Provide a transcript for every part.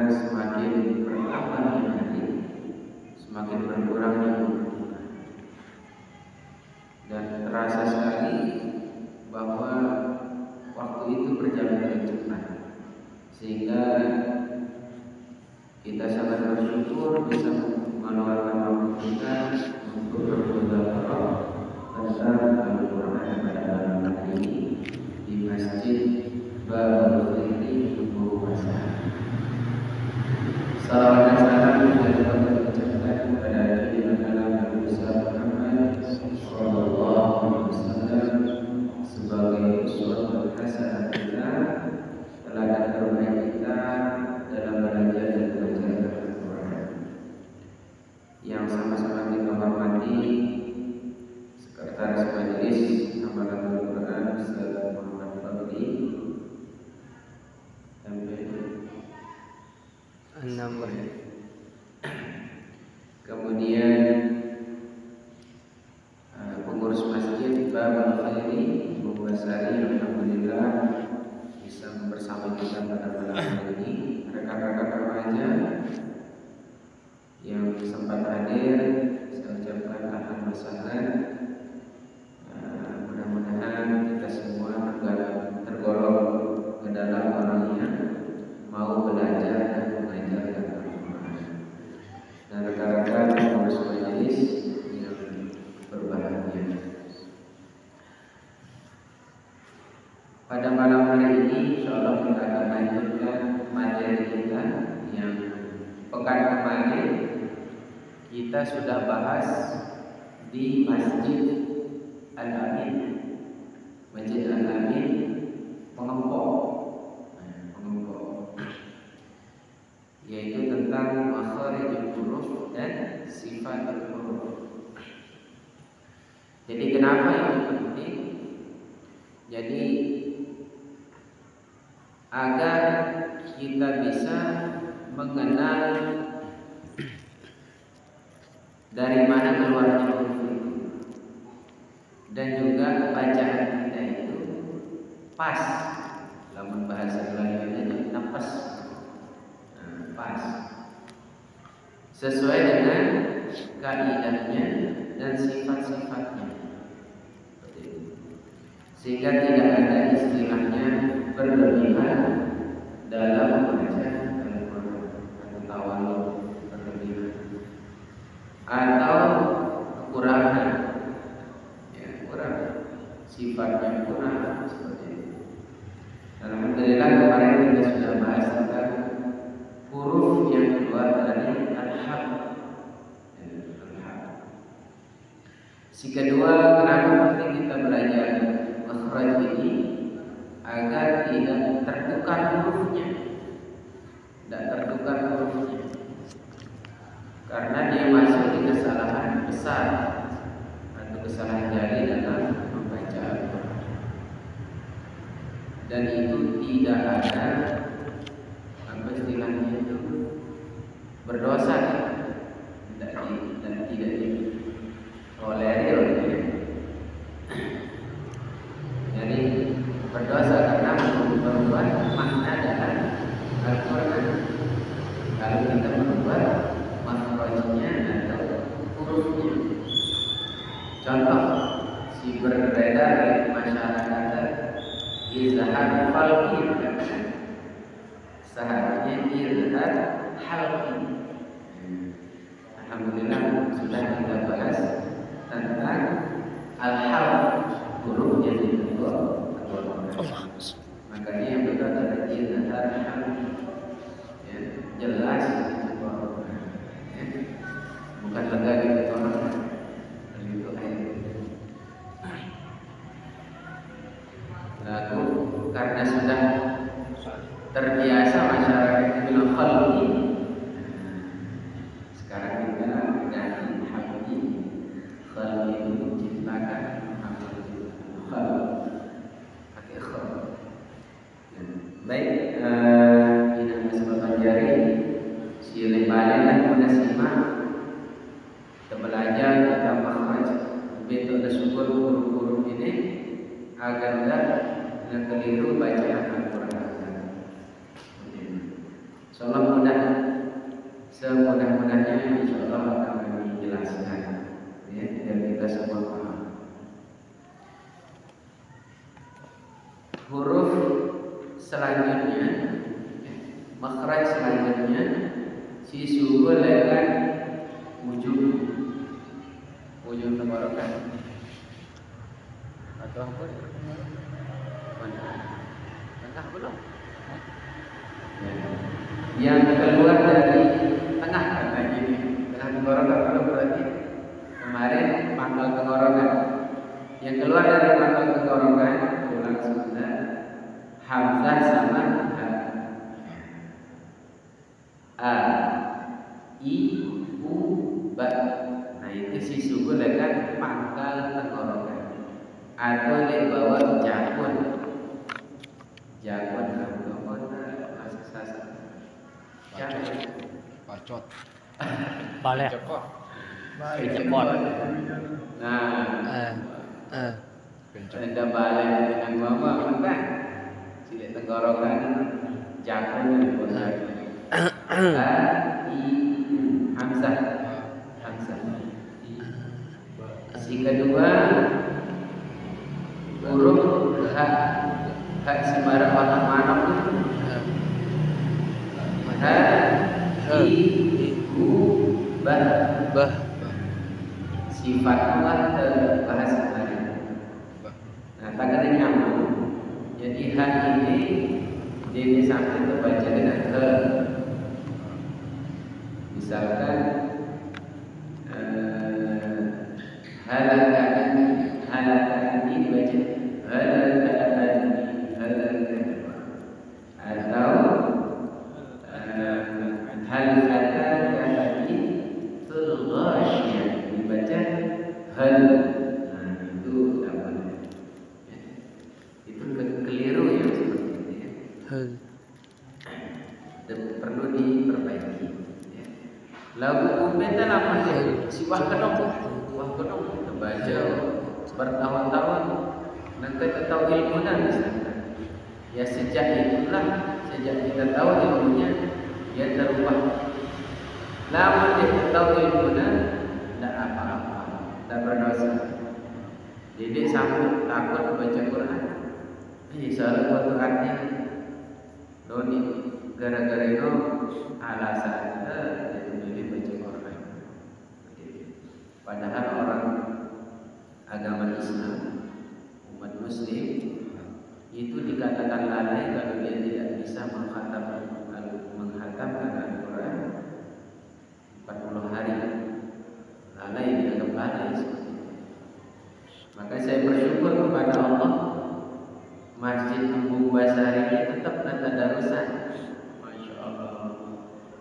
semakin bertambahnya hari, semakin berkurangnya umur, dan terasa sekali bahwa waktu itu berjalan dengan cepat, sehingga kita sangat bersyukur bisa meluangkan waktu kita untuk bermuzakarah tentang Al-Quran pada malam hari ini di Masjid Babul Khairi Bogor. Salawat dan salam kita ucapkan kepada junjungan Nabi besar Muhammad sallallahu alaihi wasallam sebagai uswatun hasanah kita, teladan terbaik kita dalam belajar dan belajar Al-Quran. Yang sama-sama kita hormati Sekretaris Majelis Hafalatul Quran Ustaz Muhammad Fadli, kemudian pengurus masjid Babul Khairi Bogor, alhamdulillah bisa bersama kita pada malam hari ini. Rekan-rekan remaja yang sempat hadir, saya ucapkan alhamdulillah. Mudah-mudahan kita semua tergolong ke dalam orang yang mau belajar dan mengajarkan Al-Quran. Dan rekan-rekan pengurus majelis yang berbahagia, pada malam hari ini insyaallah kita akan lanjutkan materi kita yang pekan kemarin kita sudah bahas di Masjid Al-Amin, Masjid Al-Amin Pengempok, yaitu tentang makharijul huruf dan sifatul huruf. Jadi kenapa itu penting? Jadi agar kita bisa mengenal dari mana keluarnya huruf itu, dan juga bacaan kita itu pas, dalam bahasa Melayunya napas, pas, sesuai dengan kaidahnya dan sifat-sifatnya, sehingga tidak ada istilahnya berlebihan dalam membaca Al-Quran atau tawalud berlebihan atau kekurangan, ya kurang, sifatnya kurang seperti itu. Alhamdulillah kemarin kita sudah bahas tentang huruf yang keluar dari al-haq. Si kedua, kenapa penting kita belajar makhraj ini? Agar tidak tertukar hurufnya, karena dia masuk di kesalahan besar atau kesalahan jari dalam membaca Al-Quran, dan itu tidak ada apa istilahnya itu berdosa, dan tidak ditolerir oleh. Jadi berdosa karena membuat makna dalam Al-Quran. Kalau kita membuat makhrajnya atau hurufnya, contoh si beredar di masyarakat izhar falqi, seharusnya izhar halqi. Alhamdulillah sudah kita bahas tentang al-halq, huruf yang dibentuk. Makanya yang betul adalah izhar halqi, ya, jelas ya, bukan lega gitu orang itu lalu karena sudah terbiasa masyarakat bilang khalqi, sekarang kita ganti halqi. Khalqi itu menciptakan, pakai khalq. Baik, ini sebab jari si lembaran dan mudah simak kita belajar tentang makhraj, metode syukur huruf-huruf ini agar tidak keliru bacaan Al-Quran. Insyaallah mudah semua paham. Huruf selanjutnya, makhraj selanjutnya, si suku dengan ujung tenggorokan atau apa? Tengah belum? Yang keluar dari tengah katanya ini, tengah tenggorokan belum berarti. Kemarin pangkal tenggorokan. Yang keluar dari pangkal tenggorokan, ulang sebentar. Hamzah sama a, i, u, ba. Nah itu si suku dengan pangkal tenggorokan. Atau di bawah jakun Bacot. Balik. Cepot. Nah, ada balik dengan bawah kan? Silik tenggorokan jakun di bawah. Hamzah. Si kedua huruf ha sembarang mana ha i u ba sifatnya terbahas kemarin. Nah, takkan nyambung. Jadi ha ini di samping itu baca dengan he. Misalkan halakan ini dibaca halakan atau halakan ghashiyah dibaca hal. Nah, itu apa? Itu keliru ya seperti ini ya. Hal. Perlu diperbaiki. Lagu kumpeten apa dia? Si wah kedong baca bertahun-tahun nanti tahu ilmunya misalnya. Ya sejak kita tahu ilmunya dia terubah. Lama dia tahu ilmunya tidak apa-apa, tidak berdosa. Jadi sampai takut baca Quran. Salah satu artinya doni gara-gara itu alasannya jadi baca Quran. Padahal orang agama Islam, umat Muslim itu dikatakan lalai kalau dia tidak bisa menghatamkan Al-Quran 40 hari. Lalai dianggap lalai seperti itu. Maka saya bersyukur kepada Allah, Masjid Embung Basari ini tetap tadarusan. Masya Allah.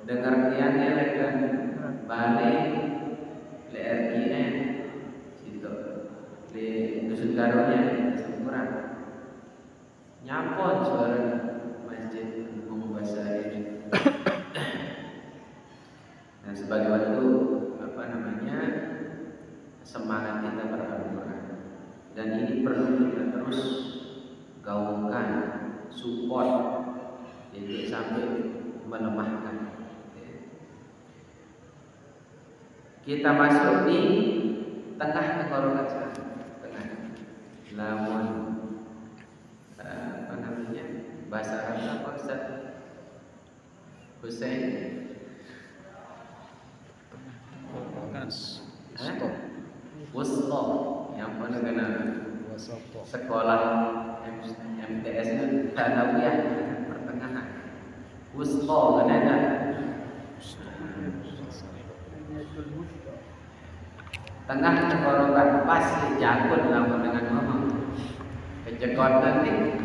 Dengar tiangnya lekan balik LRGN situ di dusun karunia kurang nyampon suara Masjid Embung Basari. Nah, sebagai waktu semangat kita berdoa, dan ini perlu kita terus gaungkan, support, jadi sampai melemahkan. Kita masuk di tengah tenggorokan sekarang, tengah. Lamun bahasa Arab apa Ustaz Hussein? Stop. Wusta yang pada kena sekolah MTS itu Thanawiyah pertengahan. Wusta ada. Tengah tenggorokan pas dijakut lamun dengan ngomong. Kejekotan nih.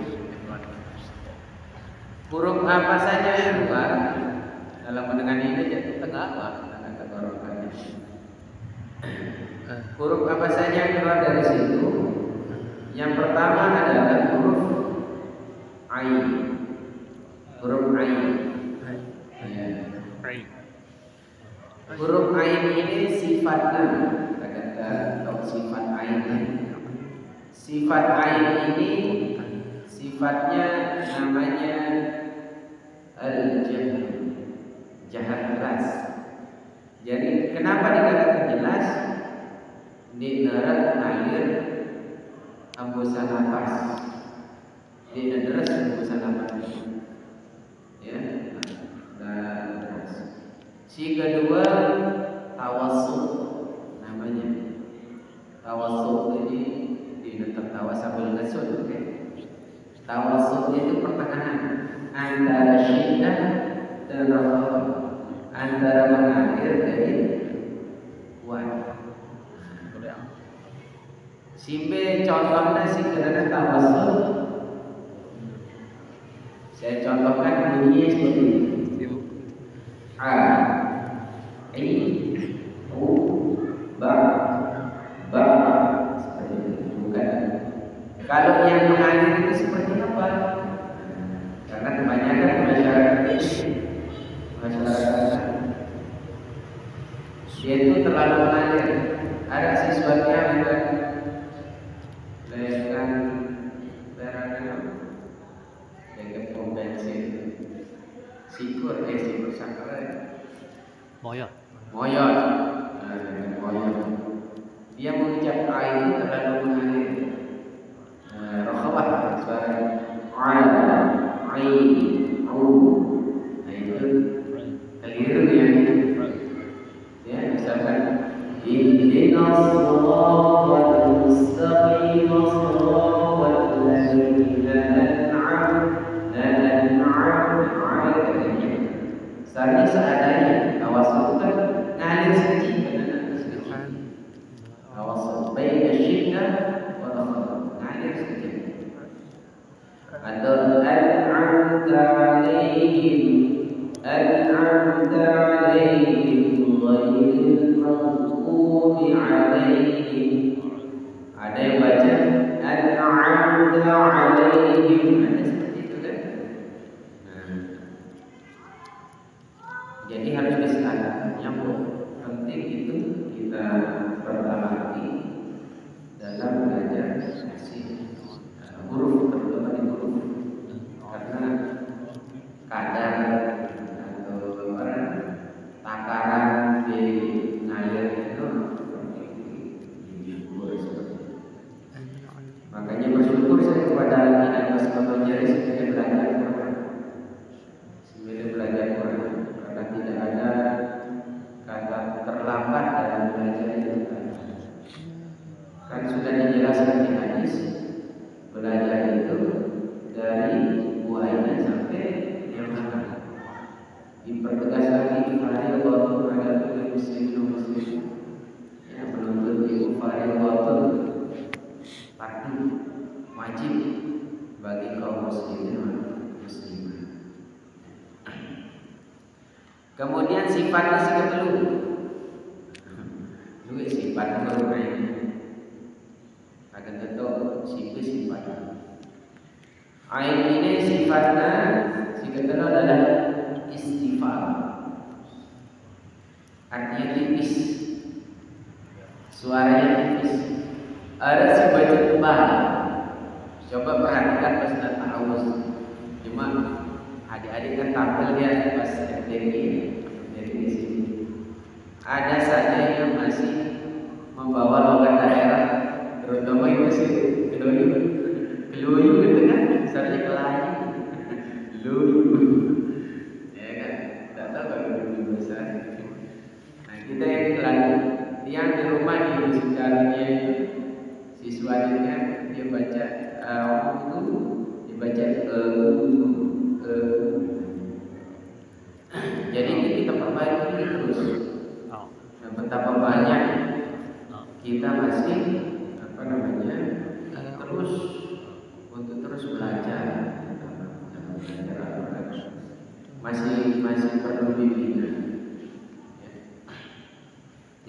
Huruf apa saja yang keluar dalam mendengar ini jadi tengah tenggorokan. Huruf apa saja yang keluar dari situ? Yang pertama adalah huruf ain. Huruf ain. Huruf ain ini sifatnya, atau sifat ain. Sifat ain ini sifatnya namanya al-jahr, jahat jelas. Jadi kenapa dikatakan jelas? Di darat Si kedua tawassut namanya. Tawassut ini tertawa sambil ngesut, oke? Tawassut itu pertengahan antara syiddah dan rakhawah, antara mengalir dari kuat. Simpe contohnya si kedua tawassut. Saya contohkan bunyinya seperti ini. A, I, U, ba, seperti itu. Bukan. Kalau yang mengalir itu seperti apa? Karena kebanyakan masyarakat dia itu terlalu mengalir. Ada sesuatu yang sikur sakral moyot. Dia mengucap A itu terlalu mengalir. Rakhawah suara A, I, U. Nah itu keliru ya. Misalkan ihdinas siratal mustaqim siratal ladzina Seharusnya seadanya, tawassut kan ngalir sedikit, tawassut baina syiddah wa rakhawah, ngalir sedikit. Atau an'amta 'alaihim ghairil maghdubi 'alaihim. Ada yang baca an'amta 'alaihim, ada seperti itu kan? Jadi harus bisa nyambung. Penting itu kita berhati dalam belajar ngasih huruf, terutama di huruf, karena kadar atau takaran di ngalir itu makanya bersyukur saya kepada Al-Quran sebabnya saya belajar Quran. Tidak ada kata terlambat dalam belajar itu. Kan sudah dijelaskan di hadis, belajar itu dari buahnya sampai yang makan. Dipertegas lagi fardhu ada tujuh muslim yang menuntut ilmu fardhu fardu wajib bagi kaum muslimin. Kemudian sifatnya si ketelu. Juga sifat ketelu ini akan tentu sifat. Ain ini sifatnya si ketelu adalah istifal. Artinya tipis. Suaranya tipis. Ada si baca tebal. Coba perhatikan pas ta'awuz. Cuma adik-adik kan tampil dia pas FDG dari di sini. Ada saja yang masih membawa logat daerah, terutama yang masih keluyu gitu kan, misalnya Kelayu, keluyu, ya kan, tidak tahu kalau bahasa. Nah kita yang Kelayu, yang di rumah di sejarahnya itu siswanya dia baca dibaca jadi ini kita perbaiki terus. Nah, betapa banyak kita masih terus untuk terus belajar masih perlu bimbingan.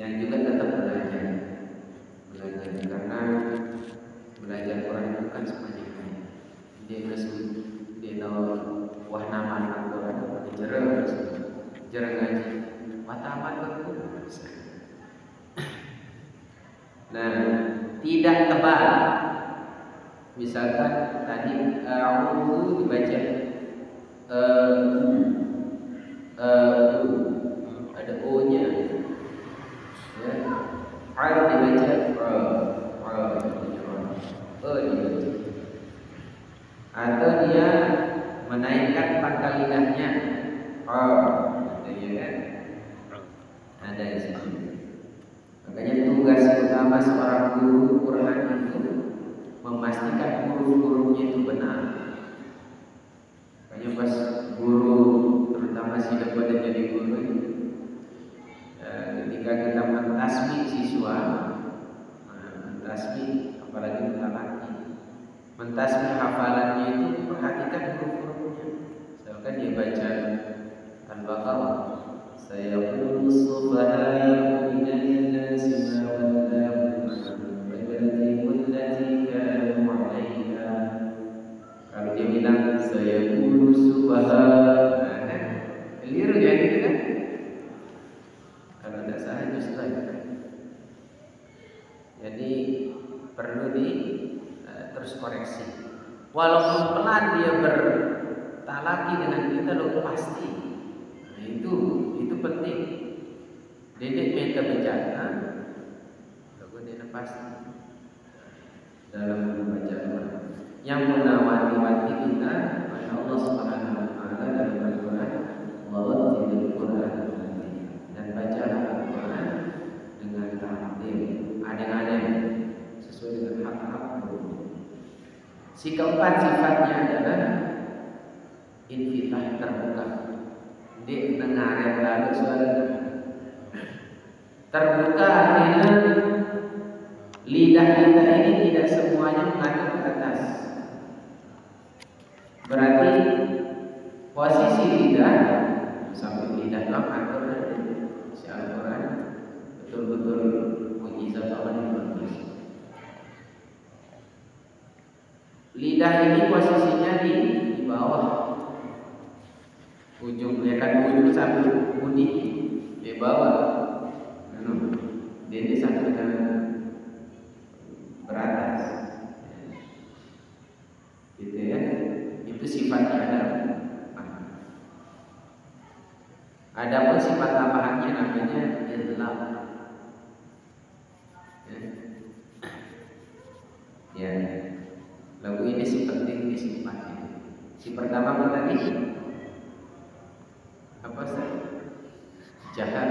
Yang juga tetap belajar karena belajar Quran itu kan semuanya dia tahu wah nama Al-Quran jarang ngaji matamat aku. Nah tidak tebal. Misalkan tadi dibaca ada O-nya ya. Al dibaca dibaca. Atau dia menaikkan pangkal lidahnya ya kan? ada di situ. Makanya tugas utama seorang guru Quran itu memastikan huruf-hurufnya itu benar. Makanya pas guru, terutama si pada jadi guru, ketika kita mentasmi siswa, mentasmi apalagi mentalaki, mentasmi hafalannya itu perhatikan huruf-hurufnya. Misalkan dia baca Al-Baqarah, sayaqulu subhanahu minal nasi ma wallahu al-qiblatil lati kanu 'alaiha. Kalau dia bilang sayaqulu subhanahu, keliru ya gitu kan? Kalau tidak salah justru itu. Jadi perlu terus koreksi. Walaupun pelan dia bertalaki dengan kita lo pasti. Nah, itu penting. Dedek minta bencana, lalu dia pasti dalam membaca Al-Quran. Yang menawati kita, Masya Allah Subhanahu Wa Taala dalam Al-Quran, warattilil Quran dan baca Al-Quran dengan tartil, adem-adem sesuai dengan hak-hak. Si keempat sifatnya adalah infitah, terbuka. Dia dengarin lalu suara terbuka, artinya lidah kita ini tidak semuanya menghadap ke atas. Berarti posisi lidah sampai lidah mengatur si Al-Quran betul-betul mukjizat Allah yang bagus. Lidah ini posisinya di bawah, ujungnya kan ujung sampai budi di bawah. Dia sampai ke beratas, gitu ya. Itu sifatnya ada. Adapun sifat tambahannya namanya idlaq. Ya. Lagu ini si penting sifatnya. Si pertama apa tadi? Apa sih? Jahat.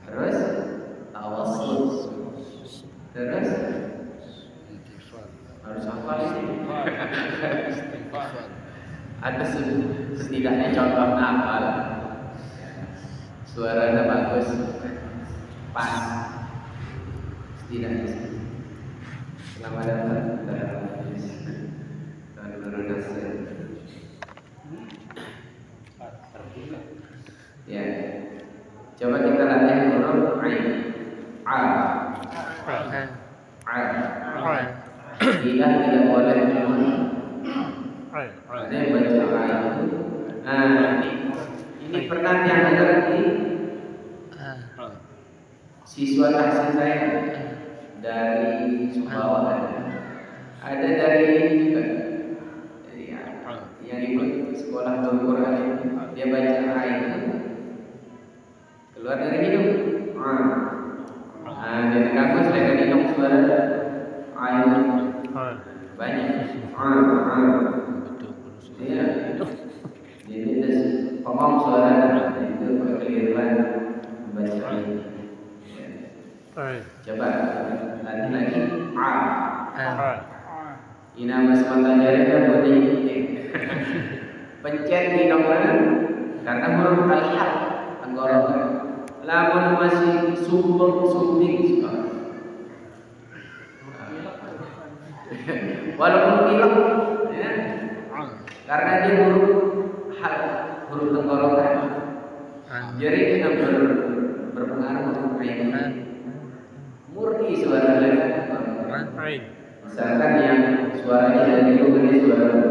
Terus tawassul. Terus harus hafal ini. Ada setidaknya contoh hafal. Suaranya bagus, pas, setidaknya. Selamat datang dalam ya, coba kita latihan huruf ain. A. Tidak boleh ada yang baca A itu. Ini pernah yang ada di siswa tahsin saya dari Sumbawa ada dari ini juga, dari yang ikut sekolah Al-Quran dia baca A itu keluar dari hidung. Dari kampus saya kan hidung suara A itu banyak. Iya. Jadi pemong suara itu kekeliruan membaca ini. Coba lagi A. Ini mas mata jari kan buat diikuti. Pencet hidung karena huruf al-haq tenggorokan. Lamun masih sumbing walaupun pilek ya, karena dia huruf hal, huruf tenggorokan, jadi kita berpengaruh untuk ini murni suara lagi. Misalkan yang suaranya dari itu ini suara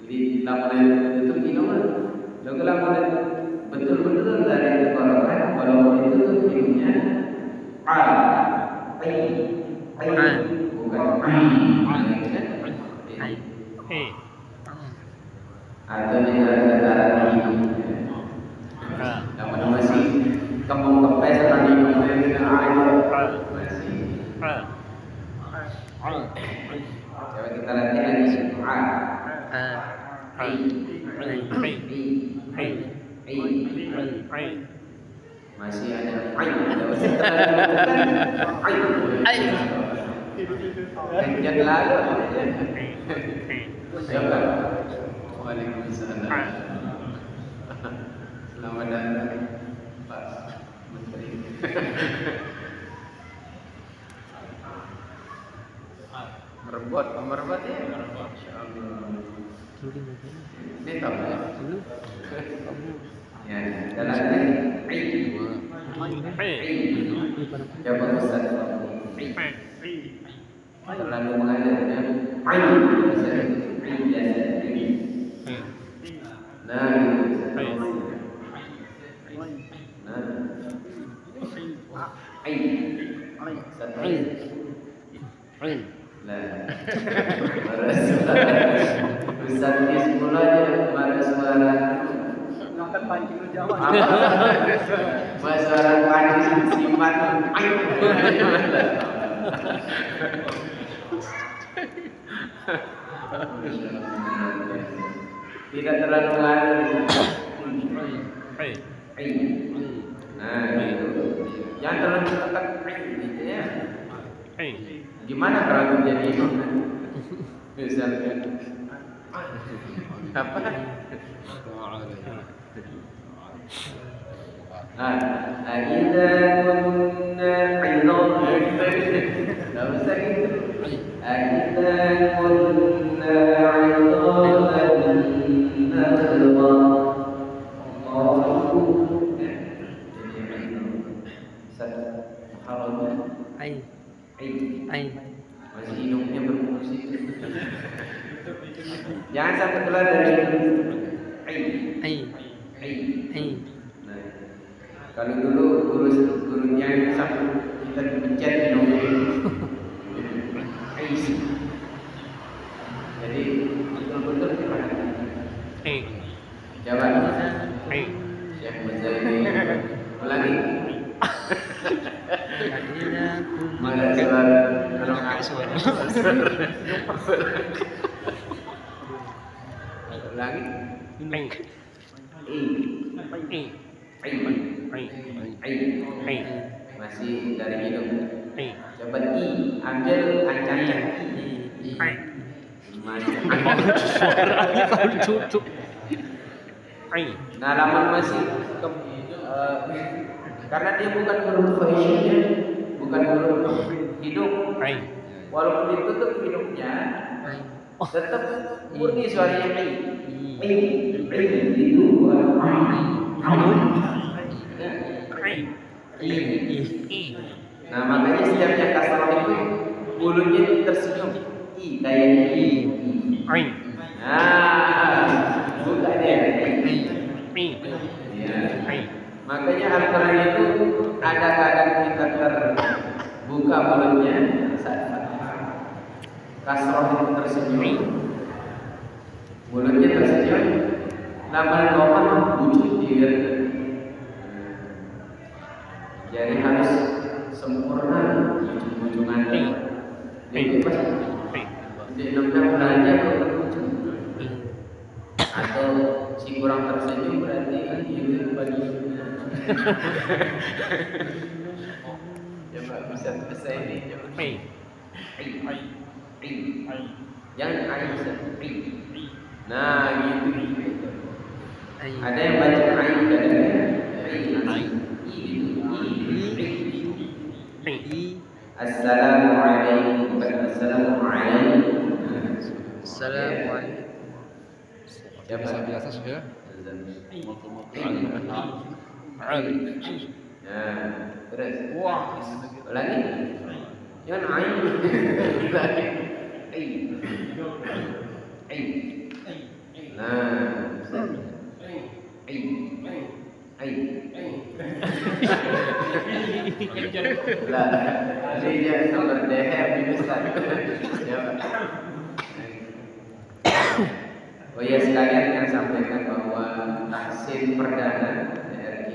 jadi lamun itu hidungan, lalu lamun betul-betul dari tenggorokan, walaupun itu tuh hidungnya bukan atau dengan kata hidung. Namun masih kembung kempes atau hidung dengan masih. Coba kita latihan lagi. Masih ada Tidak usah terlalu Kencan lalu Siapa? Waalaikumsalam. Selamat datang Pak Menteri. Merebut ya? Ini tahu ya? Ya, dalam ini Coba Ustaz terlalu mengajarnya Nah, Ustaz di sekolahnya pada suara makan pancing lu Jawa. Suara pancing simpan. Tidak terlalu ngaruh. Nah, itu. Jangan terlalu tekan gitu ya. Gimana kalau jadi misalnya apa? Aida kunna idham. Enggak usah gitu. Aida kunna idhaman nadwa. Masih hidungnya berfungsi. Jangan sampai keluar dari Nah, kalau dulu gurunya sampai kita dipencet hidungnya. Jadi betul-betul diperhatikan. Jawab. Syekh Muzali ulangi. Mana suara kalau nggak suara ulangi masih dari hidung coba ambil ancang-ancang nah lamun masih karena dia bukan huruf fahisyahnya, bukan huruf hidung. Walaupun ditutup hidungnya, tetap murni suaranya itu. Nah makanya setiapnya kasrah itu bulunya tersenyum, kayaknya Nah, bukan dia. Makanya Al-Quran itu ada kadang kita terbuka mulutnya saat kasroh itu tersenyum, mulutnya tersenyum, nama doa wujud jadi harus sempurna ujung-ujungannya. Jadi pas di 6 belajar terwujud atau si kurang tersenyum berarti ini bagi coba bisa selesai ini coba jangan bisa nah gitu ada yang baca kadang-kadang Assalamualaikum biasa sudah. Terus ulangi jangan dia sumber daya besar. Oh ya sekalian yang sampaikan bahwa tahsin perdana DRG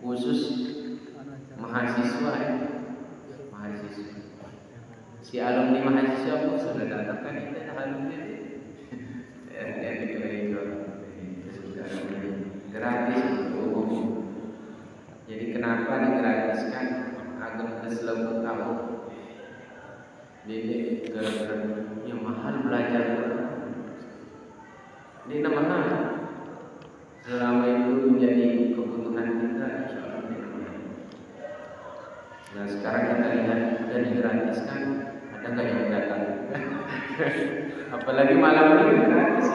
khusus mahasiswa. Si alumni mahasiswa pun sudah datangkan kita alumni DRG itu gratis. selebut kamu. Ini yang mahal belajar. Ini mahal. Selama itu menjadi kebutuhan kita, insyaallah. Nah sekarang kita lihat sudah digratiskan, ada nggak yang datang? Apalagi malam ini gratis.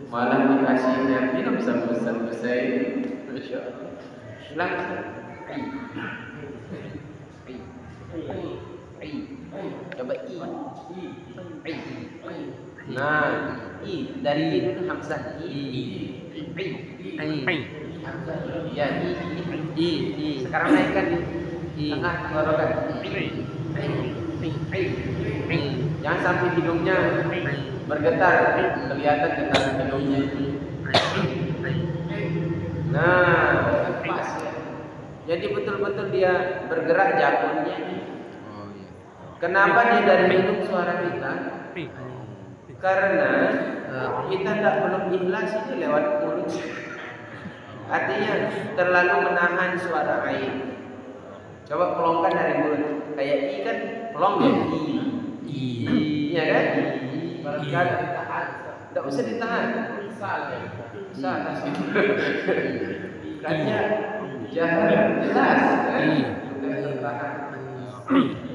Malah dikasih minum sampai Masya Allah. Silakan. Coba I. Nah, I dari I itu hamzah. Ya, I. Sekarang naikkan di tengah tenggorokan. Jangan sampai hidungnya bergetar, kelihatan getar hidungnya. Nah, pas ya. Jadi betul-betul dia bergerak jantungnya. Kenapa dia dari hidung suara kita? Karena kita belum ikhlas itu lewat mulut. Artinya terlalu menahan suara air. Coba pelongkan dari mulut. Kayak I kan pelong ya. I. Iya kan? Kalau ditahan, tidak usah ditahan. Salah. Katanya jangan jelas kan?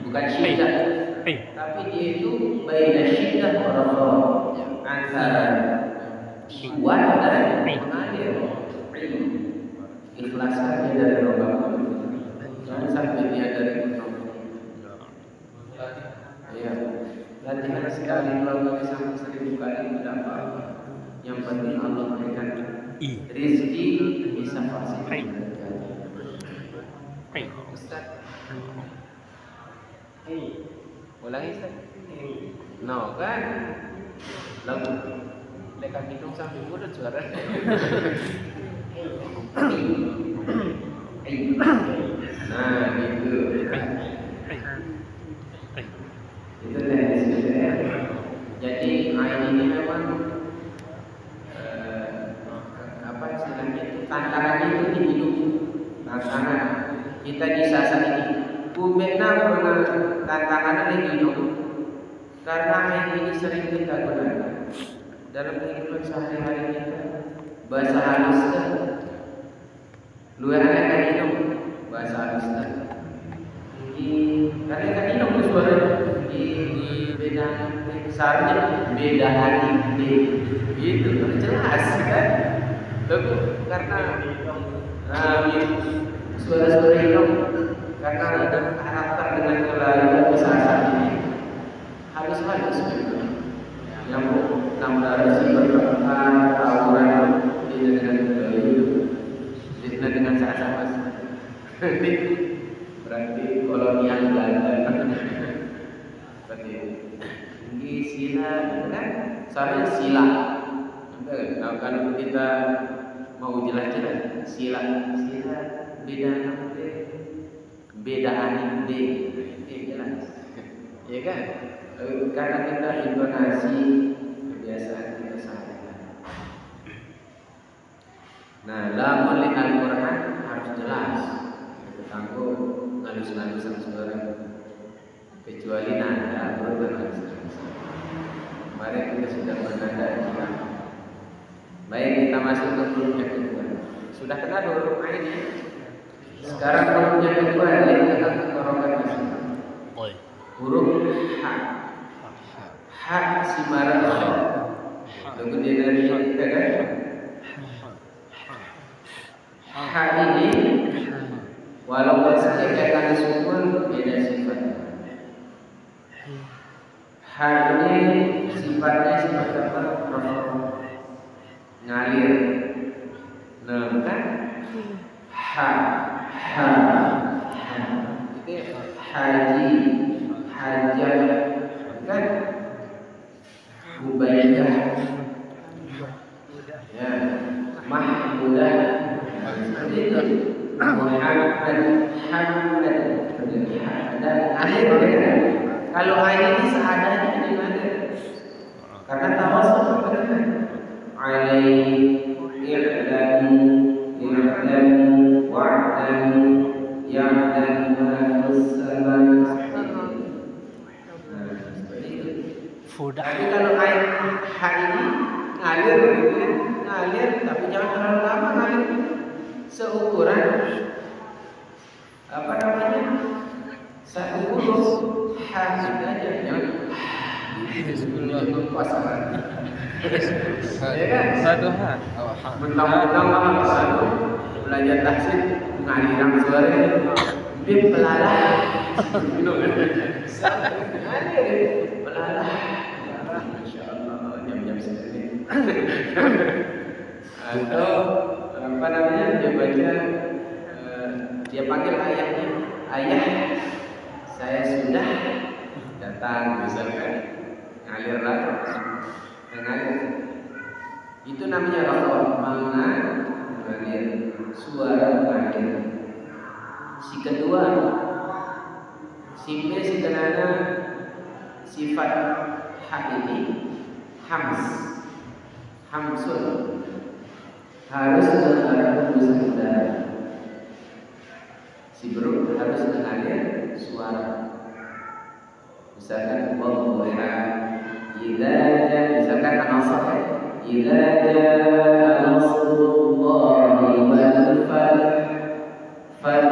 Bukan syiddah. Tapi dia itu baina syiddah wa rakhah, antara kuat dan mengalir. Ikhlaskan dia dari rombongan. Jangan sampai dia dari rombongan. Ya, latihan sekali kalau sampai 1000 kali tidak apa-apa. Yang penting Allah berikan rezeki bisa fasih. Ustaz. Ulangi Ustaz. No kan? Lalu lekat hidung sampai mulut suara. Nah, gitu. Itu teknisnya. Jadi ayat ini memang apa istilahnya itu tantangannya itu di hidup. Tantangan kita di saat ini. Bumena pernah tantangannya di hidup. Karena ayat ini sering kita gunakan dalam kehidupan sehari-hari kita. Bahasa halusnya luar kan hidup bahasa halusnya. Karena kan hidup itu suara di beda besarnya beda hati itu jelas kan. Lalu karena suara-suara hidup karena ada karakter dengan kelahiran bahasa ini halus-halus yang nambah sifat tawuran dengan sama berarti kolonial Belanda seperti ini sila kan soalnya sila nah, kalau kita mau jelas-jelas sila beda aneh jelas ya kan karena kita intonasi kebiasaan kita sehari-hari. Nah, dalam Al-Quran harus jelas. Tangguh ngalus-ngalusan suara. Kecuali nada, baru ngalus-ngalusan. Kemarin kita sudah bernada juga. Baik, kita masuk ke huruf yang kedua. Sudah kenal huruf ini. Sekarang huruf yang kedua yang kita tenggorokan masih. Huruf ha. Ha si marah. Tunggu dia dari kita kan. Ha ini walaupun setiap kata sukun beda sifat. Ha ini sifatnya sifat apa? Ngalir. Nah kan? Ha. Itu haji, hajat, kan? Mubaidah. Ya, mahmudah. Seperti itu. Hamad dan akhir kan? Kalau air ini seadanya di mana? Karena tawasul kepada alaihi i'lamu wa'lamu yang kan ngalir, tapi jangan terlalu lama ngalir. Seukuran apa namanya? Satu huruf ha aja, jangan bismillah pasangan. Ya kan? Satu ha. Mentang-mentang satu belajar tahsin ngaliran suara bib pelalah. Ngalir pelalah. Masyaallah, jam-jam segini. Atau apa namanya, dia baca, dia panggil ayahnya, ayah saya sudah datang, misalkan ngalir lagi, ngalir. Itu namanya raqam, mengalir, suara mengalir. Si kedua, simpe si kenana sifat hak ini hams, hamsun, harus mengalir hembusan udara. Si huruf harus mengalir suara. Misalkan wadduha, idza jaa, misalkan an-nasr, idza jaa nasrullahi wal fath, fath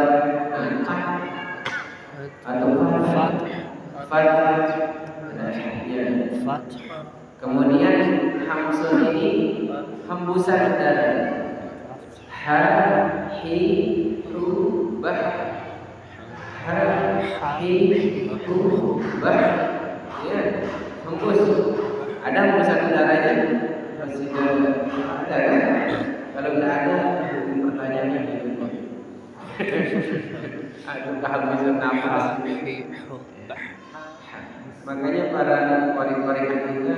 atau fath, kemudian hamsun ini hembusan udara. Ha, hi, hu, bah. Ha, hi, hu, bah. Ya, hembus. Ada hembusan udaranya? Masih ada kan? Kalau tidak ada, pertanyaannya gitu. Ada kehabisan nafas. Makanya para qari-qari kita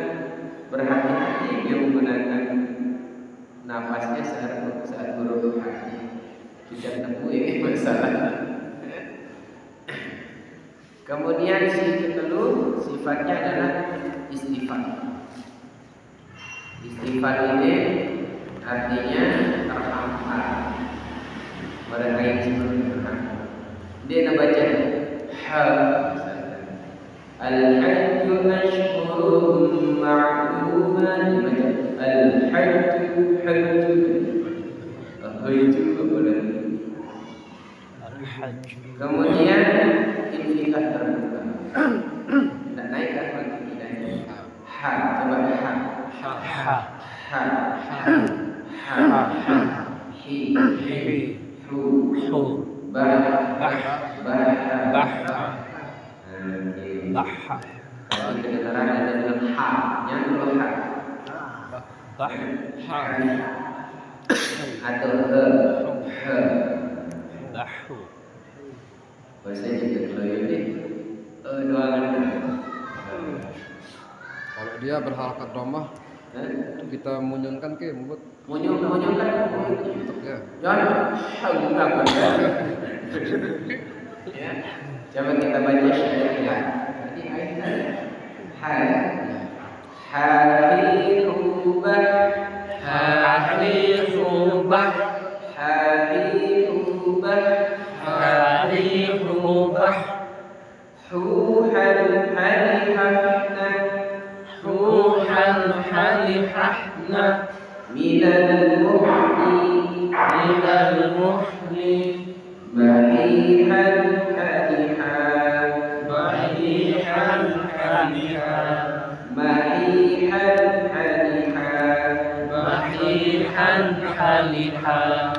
berhati-hati dia menggunakan nafasnya saat huruf tidak nemu ini masalah. Kemudian si kedua sifatnya adalah istifat. Istifat ini artinya terhampar, mereka yang seperti terhampar. Dia nak baca ha. Al-hajju ashhurun ma'lumat, al-hajju hajju apa lagi? Kemudian infitah terbuka. Tak naik kan lagi naik. Ha, coba ha. Ha, ha, ha, ha, ha, hi, hu, bah, kalau kedengaran ada dalam ha-nya dulu ha. Atau he. Bahasa juga kalau ini doangan. Kalau dia berharakat domah, kita munyunkan ke membuat Munyunkan untuk dia. jangan haukan. Ya, coba kita baca syariat. Jadi ayatnya hari rubah, hari rubah, hari rubah, hari rubah, ruhan halihahna, ruhan halihahna, minal muhni, mahihan halihan, mahihan halihan, mahihan halihan, mahihan halihan,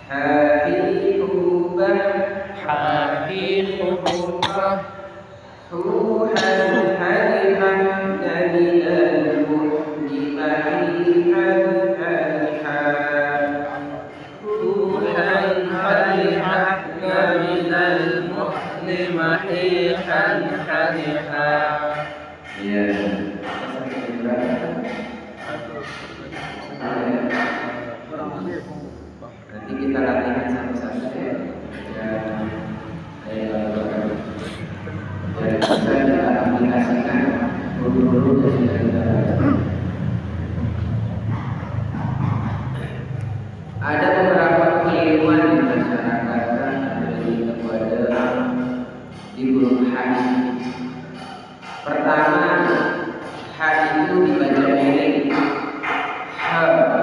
hahirubah, hahirubah, ruhan halihan, minal muhni, mahihan halihan, ruhan halihan, minal muhni, mahihan halihan. Ya. Nanti kita latihan satu-satu ya. Dan bisa kita aplikasikan huruf-huruf yang sudah kita baca. Ada beberapa kekeliruan di masyarakat kepada di huruf ha. Pertama, ha itu dibaca miring. Ha.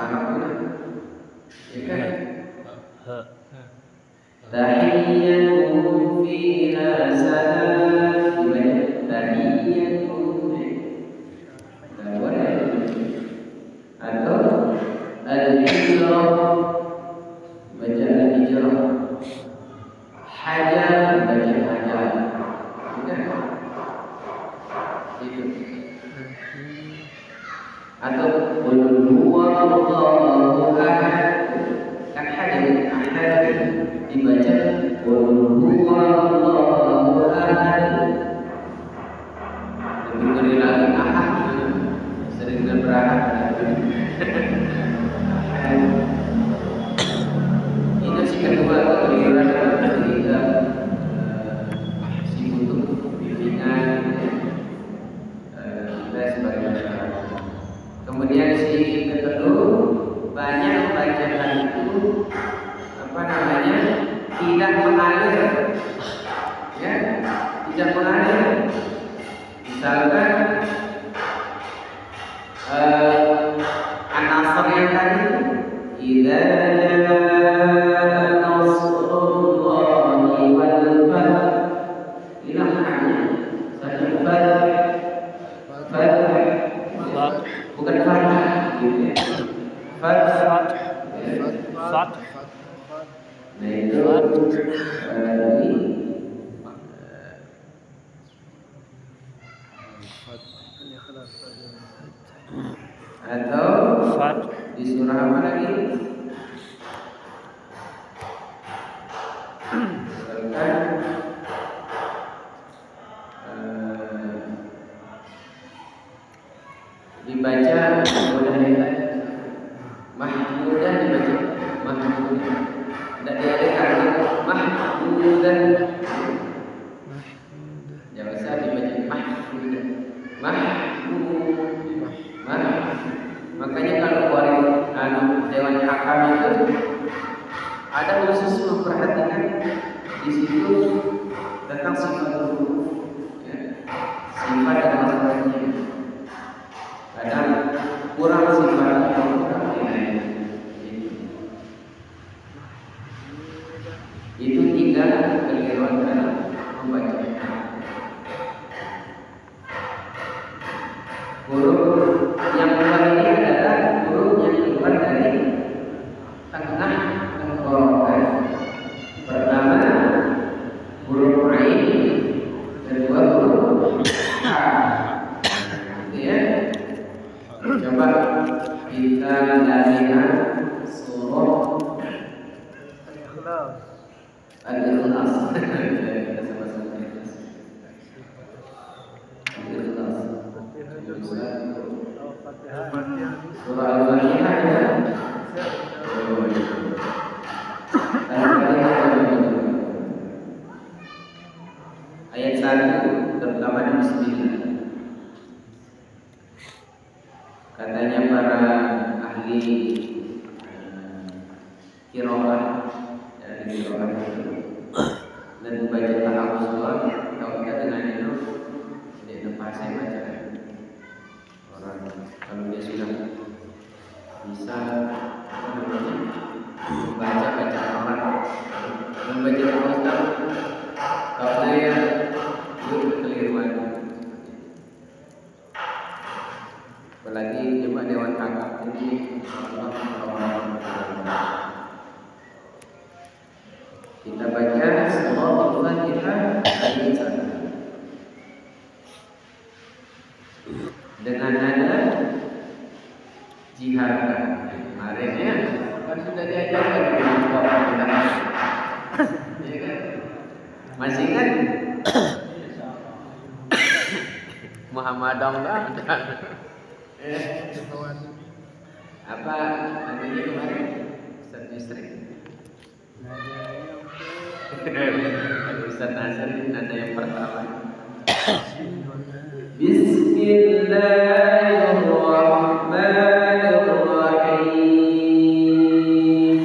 Arabnya. Ya kan? He. Tahiyyatuhum fiha salam. Tahiyyatuhum. Atau al-hijrah, baca al-hijrah. Hajar, baca hajar. Itu. Atau qul huwallahu ahad. Kan hadir ahad dibaca qul huwallahu ahad. Lebih ngeri lagi ahad. Sering berahad. Ini si kedua keliruan ketika si butuh bimbingan kita sebagai masyarakat. Kemudian si kedua banyak bacaan itu tidak mengalir, ya, tidak mengalir. Misalkan an-nasr yang tadi, idza jaa nasrullahi wal fath, ilahnya satu fath, bukan fath, gitu ya. Fath. Nah itu atau di surah apa lagi? Dibaca mahmudah, dibaca mahmudah. Tidak diadakan mahmudah. Jangan usah dibaca mahmudah. Makanya kalau Dewan Hakam itu ada khusus memperhatikan di situ tentang sifat huruf, ya, sifat dan maknanya. Kadang kurang sifat atau kurang nilai. Itu tiga keliruan dalam membaca. Huruf yang keluar ini adalah huruf yang keluar dari tengah tenggorokan. Pertama huruf ain, kedua huruf ha. Ya. Coba kita lihat surah Al-Ikhlas. Surah Al-Fatihah ya. Ayat 1 terutama di bismillah. Katanya para ahli qiraah dari qiraah itu dan membaca ta'awuz kalau kita dengan itu tidak pasti baca orang kalau dia sudah bisa membaca bacaan orang membaca ta'awuz kalau saya itu kekeliruan. Apalagi coba Dewan Hakam ini kita baca surah Al-Fatihah ayat 1 dengan nada jiharkan. Kemarin ya kan sudah diajarkan ya kan? Masih kan? Muhammad dong apa nadanya kemarin? Ustaz Yusri. Ustaz Nasir nada yang pertama. Bismillahirrahmanirrahim.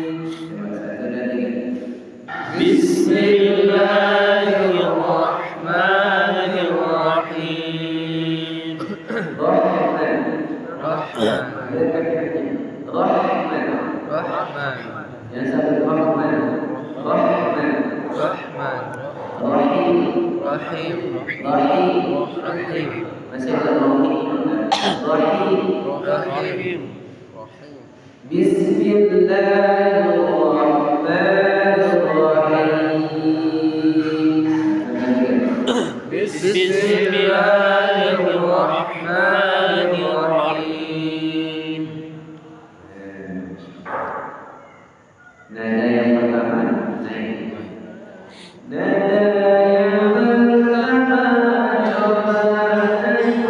Bismillahirrahmanirrahim. Rahim. Bismillahirrahmanirrahim. Nada yang pertama naik. Nada yang pertama coba naik.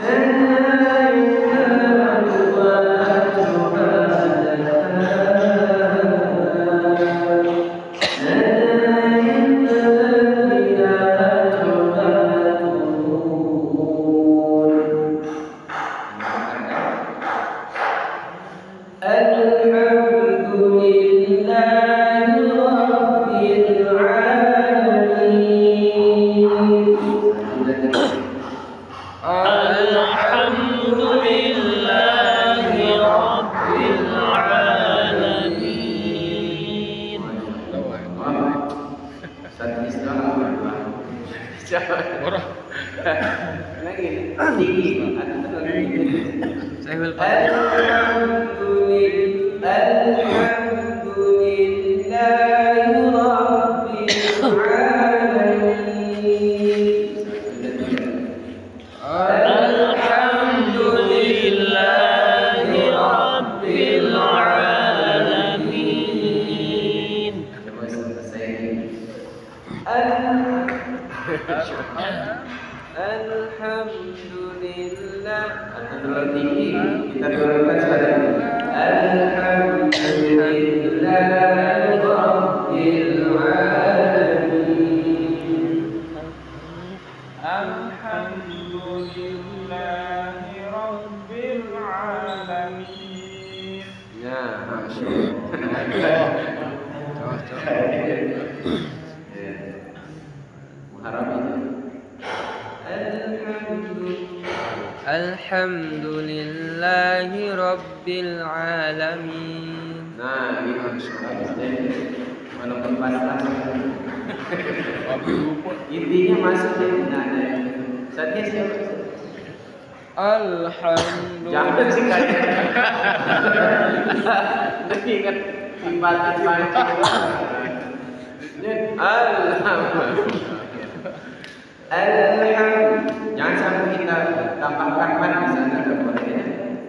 Nada yang kedua coba datang. Nada yang ketiga coba turun. Alhamdulillahi Rabbil Alamin. Alhamdulillahi Rabbil Alamin. Sadis doang. Orang Lagi tinggi. Saya will Alhamdulillahi Rabbil Alamin. Alhamdulillahi Rabbil Alamin. Coba selesai. Alhamdulillah. Atau terlalu tinggi, kita turunkan sekarang. Alhamdulillahi Rabbil Alamin. Alhamdulillahi Rabbil Alamin. Ya, Masya Allah. Muharram itu. Alhamdulillahi Rabbil Alamin. Nah, ini Masya Allah. Walaupun pasrah. Intinya masuk di nada yang Satya siapa? Jangan sih kayak. Tapi ingat timbal-timbal. Jangan sampai kita tambahkan ban di sana, tak boleh ya.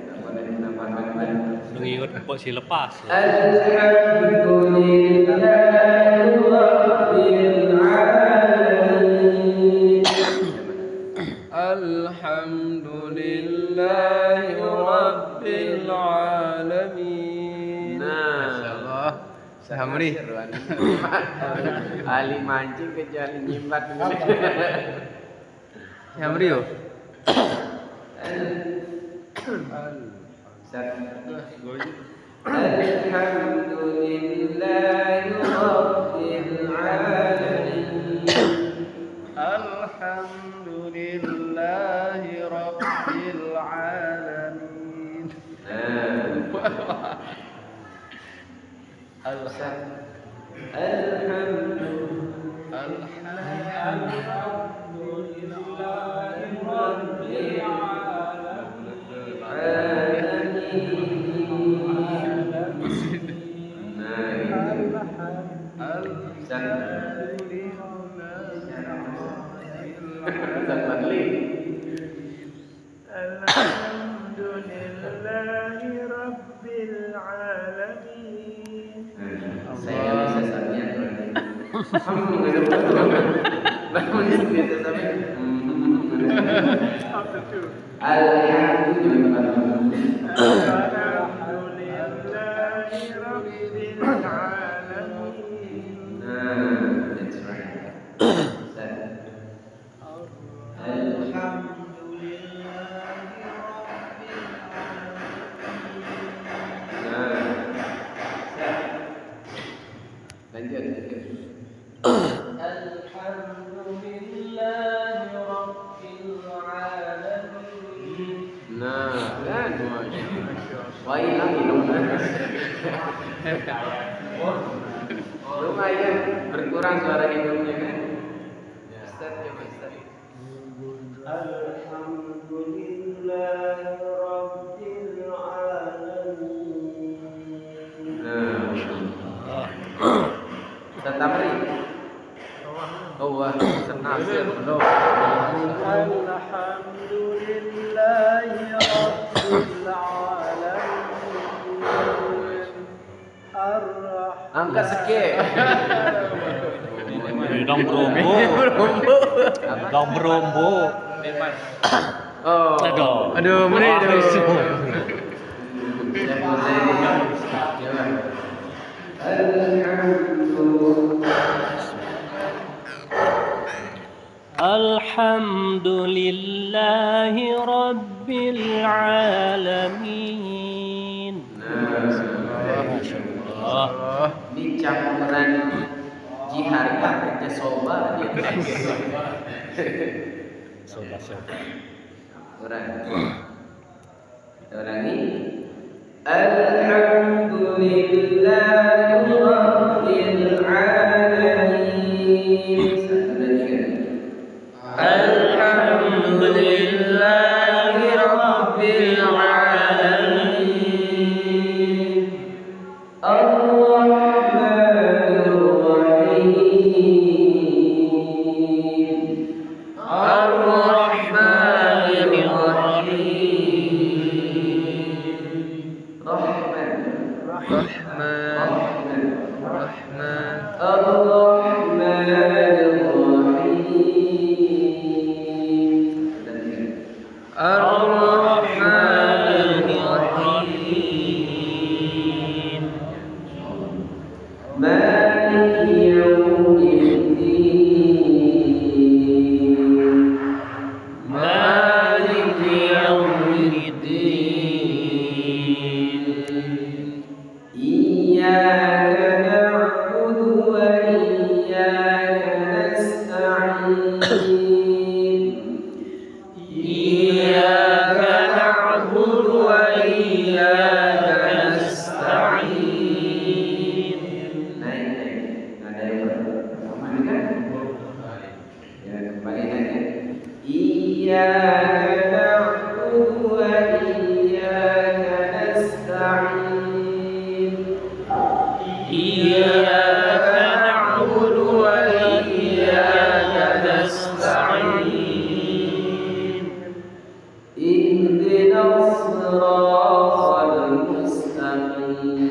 Tak boleh ditambahkan ban. Mengingat kok si lepas. Alhamdulillahi Rabbil Alamin. Alhamdulillahi Rabbil Alamin. Nah, Hamri. Ali mancing ke jalan nyimbat. Hamri yo. Alhamdulillahi Rabbil Alamin. Alhamdulillahi Rabbil Alamin. Alhamdulillahi Rabbil Alamin. Saya bisa sambil Alhamdulillahi Rabbil Alamin. That's right. Alhamdulillahi Rabbil Alamin. Nah, kan? Wah, hilang dong. Lumayan berkurang suara hidungnya kan? Ustaz ya, Ustaz. Alhamdulillah. Nasir belum. Alhamdulillahi Rabbil Alamin. Ar-Rahman. Angkat sikit. Dong berombo. Dong berombo. Oh. Aduh, Menit tu. Alhamdulillahi Rabbil Alamin. Ini campuran jiharga dengan soba dia. Soba. Kita ulangi. Alhamdulillahi Rabbil Alamin. Alhamdulillahi Rabbil Alamin. Ar-Rahmanir Rahim. Ar-Rahmanir Rahim. Rahman. Ar-Rahmanir Rahim. Ar-Rahmanir Rahim. Maliki Yawmiddin. Maliki Yawmiddin. Iyyaka na'budu wa iyyaka nasta'in. Iyyaka na'budu wa iyyaka nasta'in. Naik. Ada yang ya, kembali naik. Iyyaka na'budu wa iyyaka nasta'in. Iyyaka na'budu wa iyyaka nasta'in. Ihdinas siratal mustaqim.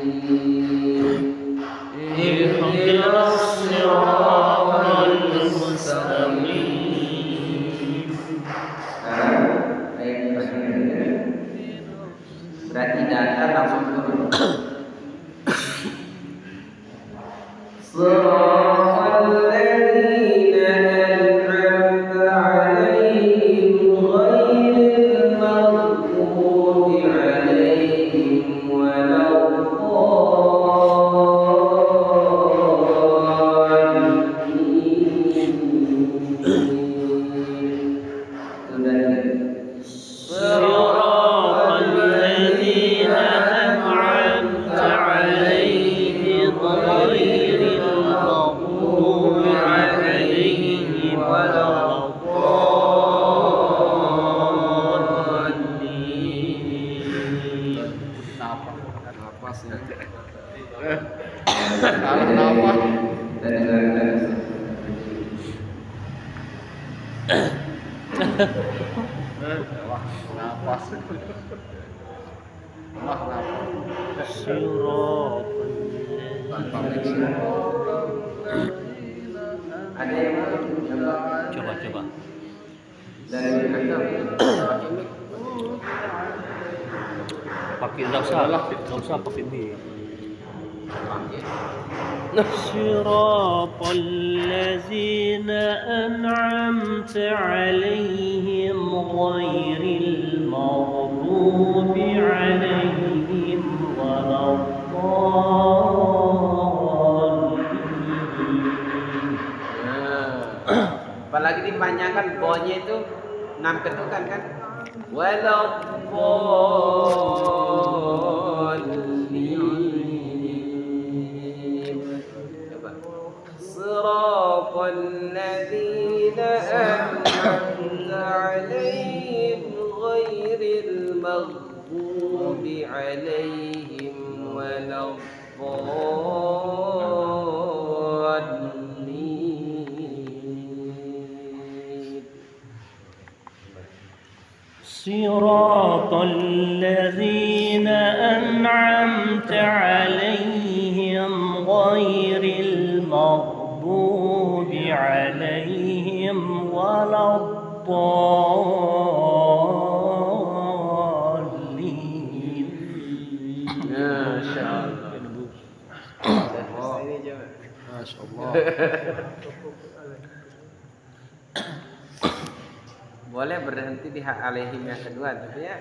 Ihdinas siratal mustaqim. Sekarang ayat terakhir. Berarti datar langsung turun. Siratal ladzina an'amta 'alaihim ghairil maghdubi 'alaihim waladdallin. Siratal ladzina an'amta 'alaihim ghairil maghdubi 'alaihim waladdallin. Napas ya. Salah napas. Napas. Tanpa mixing. Ada yang mau Coba. dari anda pakai mic. Pakai enggak usah pakai mic. صراط الذين أنعمت عليهم غير المغضوب عليهم ولا الضالين. Apalagi dipanjangkan bonya itu 6 ketukan kan? Waladdallin. Coba. Siratal ladzina an'amta 'alaihim ghairil maghdubi 'alaihim waladdallin. صراط الذين أنعمت عليهم غير المغضوب عليهم ولا الضالين. Masya Allah. Masya Allah. Boleh berhenti di hak alaihim yang kedua, tapi ya.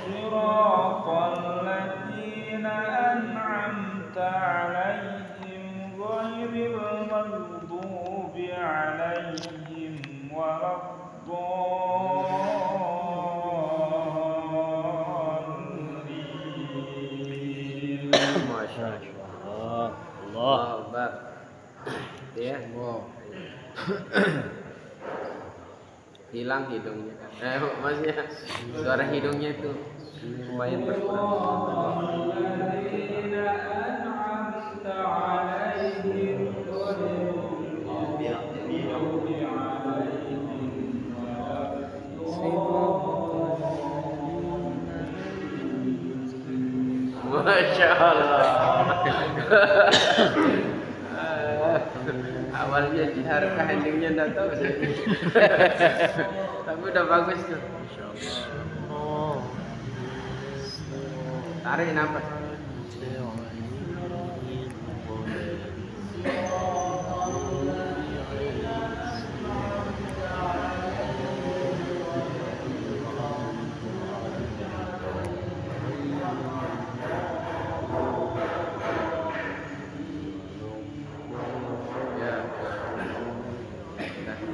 Siratal ladzina an'amta 'alaihim ghairil maghdubi 'alaihim waladdallin. Masya Allah. Allah. Akbar. Ya. Wow. Hilang hidungnya. Maksudnya suara hidungnya itu lumayan berkurang. Masya Allah. Awalnya diharapkan endingnya enggak tahu. Tapi udah bagus tuh. Tarik nafas. Ya.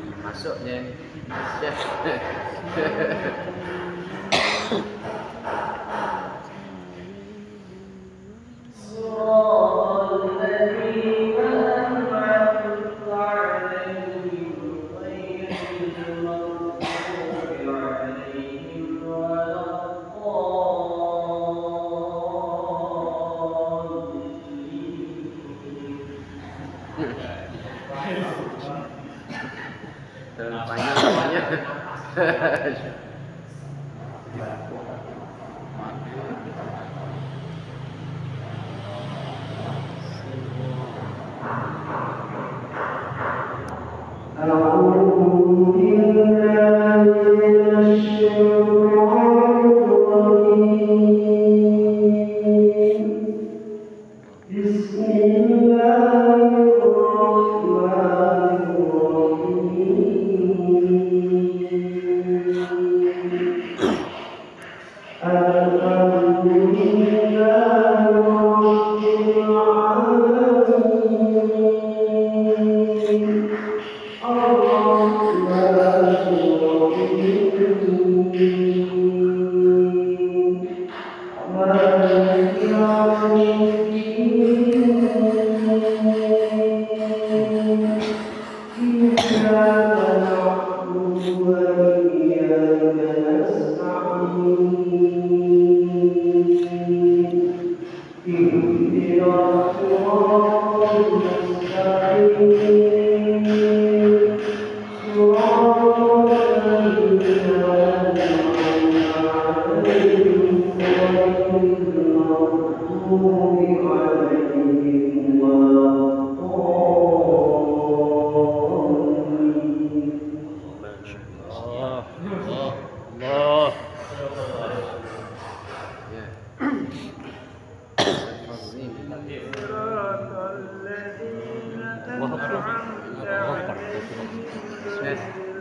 Udah masuk ya. Terlalu panjang semuanya.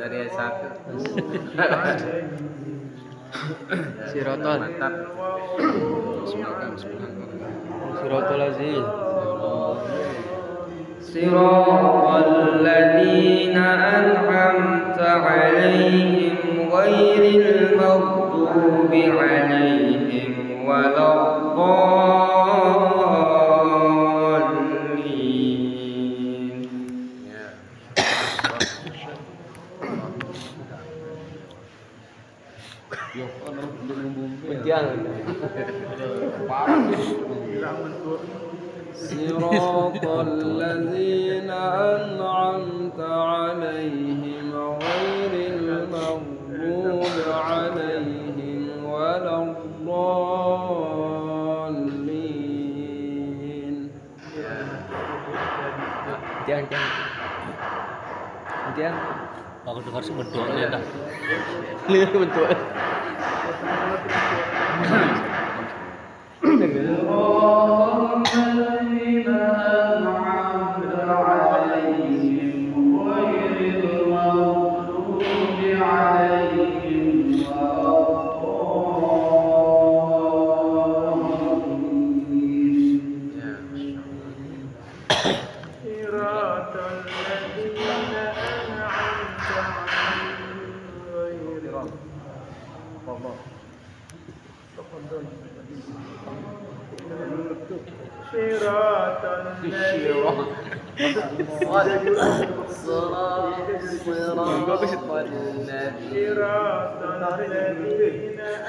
Dari ayat 1. Siratal. Mantap. Siratal lazim. Siratal ladzina an'amta 'alaihim ghairil maghdubi 'alaihim waladdallin. Ya. Yo, ono belum bumbu. Pejang. Parah. صراط الذين أنعمت عليهم غير المغضوب عليهم ولا الضالين. Jangan. Aku dengar sih berdoa ya dah. Lihat berdoa. الذين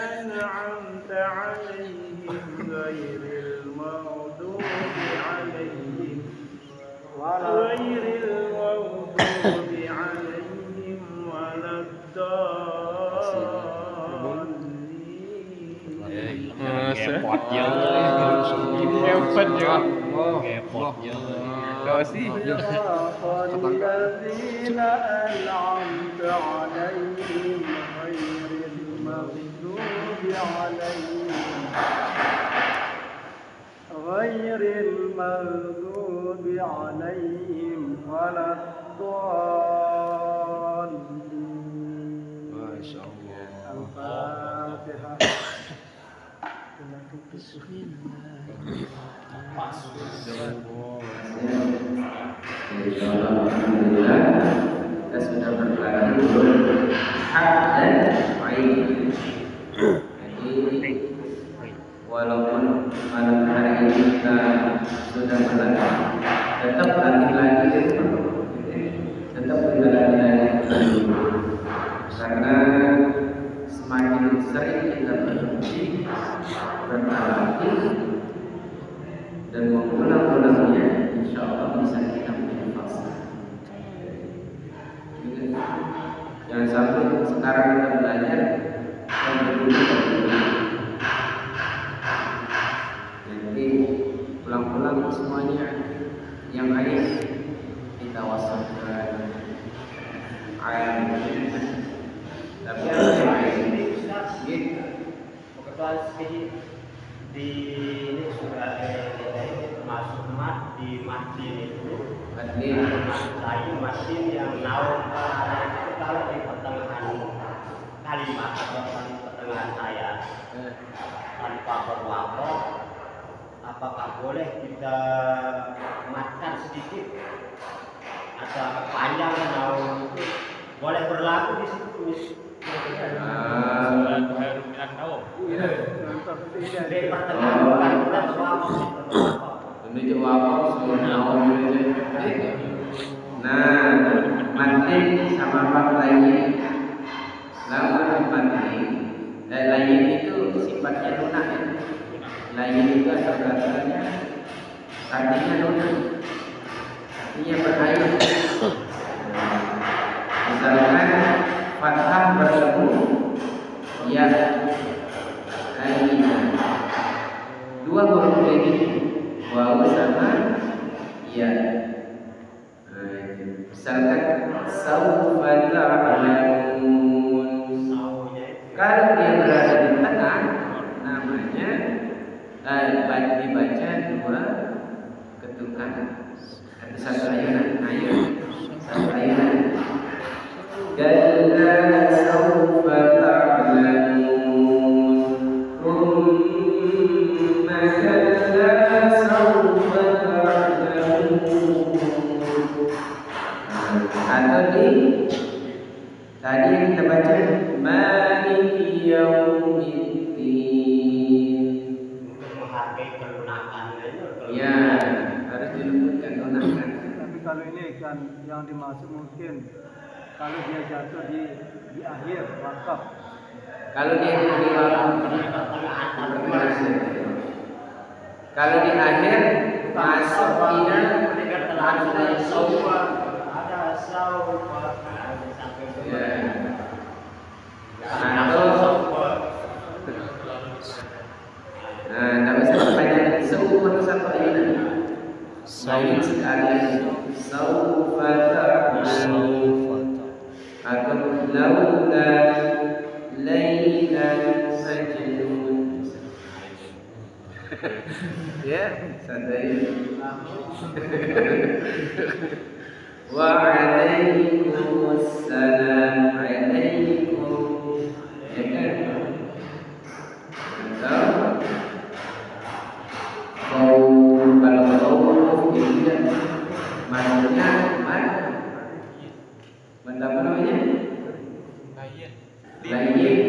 أنعمت عليهم غير المغضوب عليهم ولا الذين أنعمت عليهم غير المغضوب عليهم ولا الضالين. ما شاء الله. الفاتحة. Alhamdulillah kita sudah berkelahi hak dan baik. Jadi walaupun malam hari ini kita sudah berlatih, tetap lagi-lagi, tetap kita lagi-lagi karena semakin sering kita berlatih dan mengulang-ulangnya, insya Allah bisa kita menjadi fase. Jangan sampai sekarang kita belajar dan berdua. Jadi pulang-pulang semuanya yang baik kita wasatkan air. Tapi yang baik gitu. Di ini sudah termasuk mat di masjid itu masjid yang naung itu kalau di pertengahan kalimat atau di pertengahan ayat tanpa berwakaf, apakah boleh kita matkan sedikit atau panjang naung itu boleh berlaku di situ? Menuju wakaf nah, mantin sama lainnya. Lama mantin dan lain itu sifatnya lunak. Lain itu asal katanya artinya lunak, artinya berair. Misalkan fathah bertemu ya aina, dua huruf ini waw sama ya. Misalkan saufa ta'lamun, kalau dia berada di tengah namanya dibaca dua ketukan atau satu ayunan, satu ayunan. Kalla saufa ta'lamun, thumma kalla saufa ta'lamun. Atau tadi yang kita baca maliki yaumiddin, untuk menghargai kelunakan ya harus dilembutkan lunakan. Tapi kalau ini kan yang dimaksud mungkin kalau dia jatuh di akhir wakaf. Kalau dia di wakaf, kalau di akhir masuk dia Mereka telah ada sauwa, ada sampai ya. atau sauwa. Nah, tidak bisa banyak seumur satu ayat. Lain sekali saufa ta'lamun atau laula lailan majnun. Ya, santai. Wa alaikumussalam alaikum. Ya kan? Atau kalau tidak maksudnya mana apa namanya? Lain.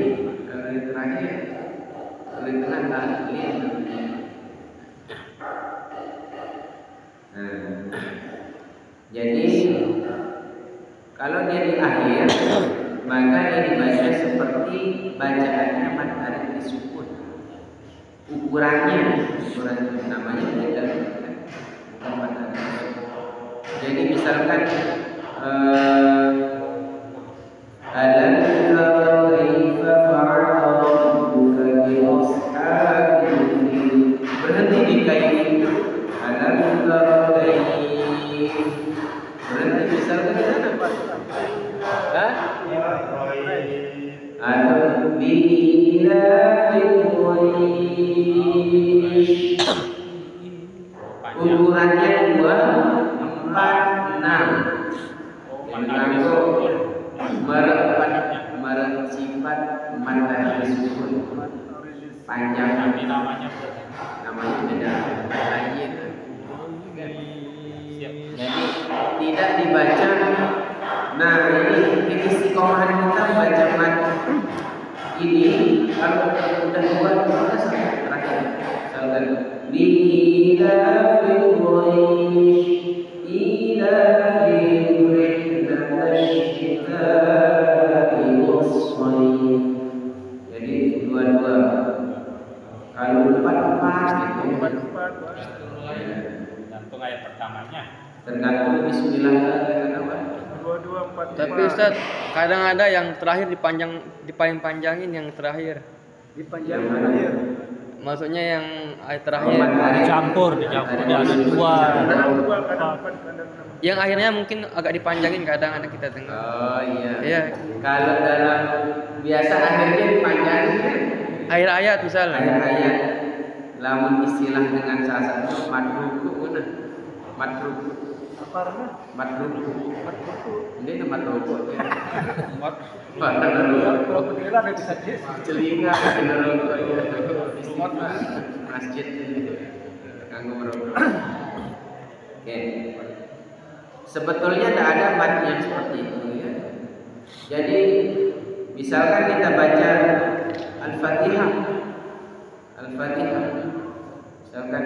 Kalau yang terakhir, kalau yang tengah lain. Jadi kalau dia di akhir, maka dia dibaca seperti bacaannya matahari disukun. Ukurannya namanya beda, bukan matahari. Jadi misalkan alam tara kaifa fa'ala rabbuka bi ashabil fil, berhenti di kaif itu. Alam tara kaifa, berhenti misalkan di sana Pak. Atau bi ukurannya 2, 4, 6. Merek sifat matahari sukun. Panjang namanya beda. Jadi tidak dibaca. Nah, ini istiqomahan kita baca mat ini kalau udah buat kita sampai terakhir. Misalkan ila jadi dua-dua. Kalau 4 gitu. Tergantung ayat pertamanya. Tergantung bismillah. Tapi Ustaz, kadang ada yang terakhir dipanjang-panjangin yang terakhir. Dipanjangin terakhir. Maksudnya yang ayat terakhir. Dicampur dia ada 2. Yang akhirnya mungkin agak dipanjangin kadang ada kita dengar. Oh iya. Iya. Kalau dalam biasa akhirnya dipanjangin kan? Akhir ayat misalnya. Akhir ayat. Lamun istilah dengan salah satu madruku mana? Madruku. Apa namanya? Madruku. Ini tempat rokok. Kira bisa Celinga kena rokok. Masjid kanggo merokok. Oke. Sebetulnya tidak ada mat yang seperti itu ya. Jadi misalkan kita baca Al-Fatihah. Misalkan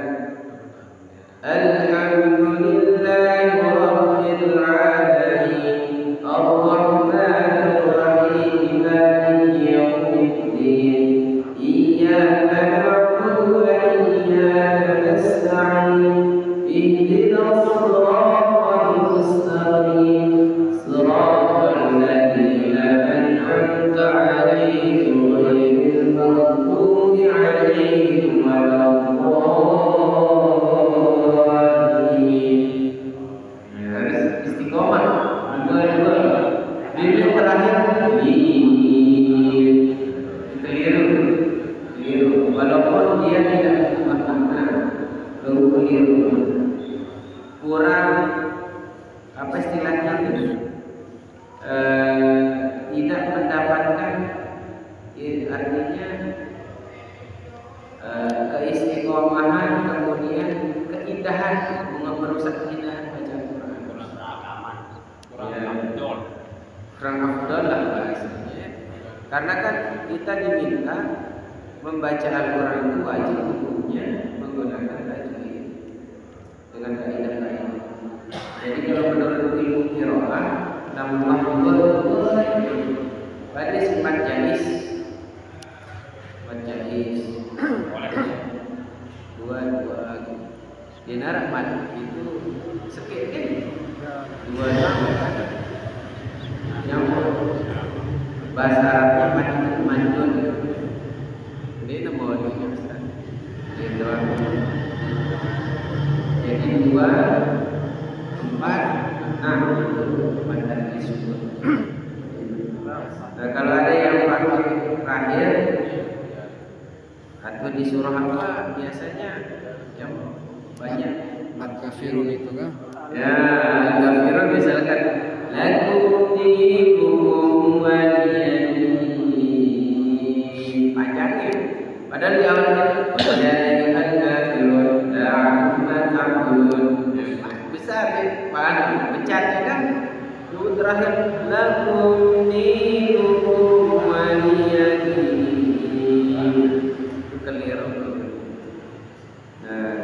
Alhamdulillahi Rabbil Alamin Ar-Rahmanir Rahim Maliki Yawmiddin Iyyaka na'budu wa iyyaka nasta'in Ihdinas siratal mustaqim Siratal ladzina an'amta 'alaihim ghairil maghdubi 'alaihim waladdallin. Istiqomah dua. Dia terakhir keliru. Walaupun dia tidak makna keliru. Kurang apa istilahnya itu? Tidak mendapatkan artinya keistiqomahan, kemudian keindahan, merusak keindahan bacaan Quran. Kurang afdol lah bahasanya. Karena kan kita diminta membaca Al-Quran itu wajib hukumnya menggunakan tajwid dengan kaidah-kaidah. Jadi kalau menurut ilmu qiraah nama pada sifat jais dua dinar Sekit kan? Ya, 2 tahun. Yang bahasa Arabnya manjun. Ini nama dunia Ustaz. Itu jadi 2, 4, 6 itu mantan disebut. Nah, kalau ada yang pakai terakhir atau di surah apa biasanya yang banyak Al-Kafirun itu kan? ya kafirun misalkan lakum dinukum waliyadin panjangin padahal di awalnya ya al-kafirun la'amma ta'budun besar ya paham pecatnya kan dulu terakhir lakum dinukum waliyadin itu keliru. Nah,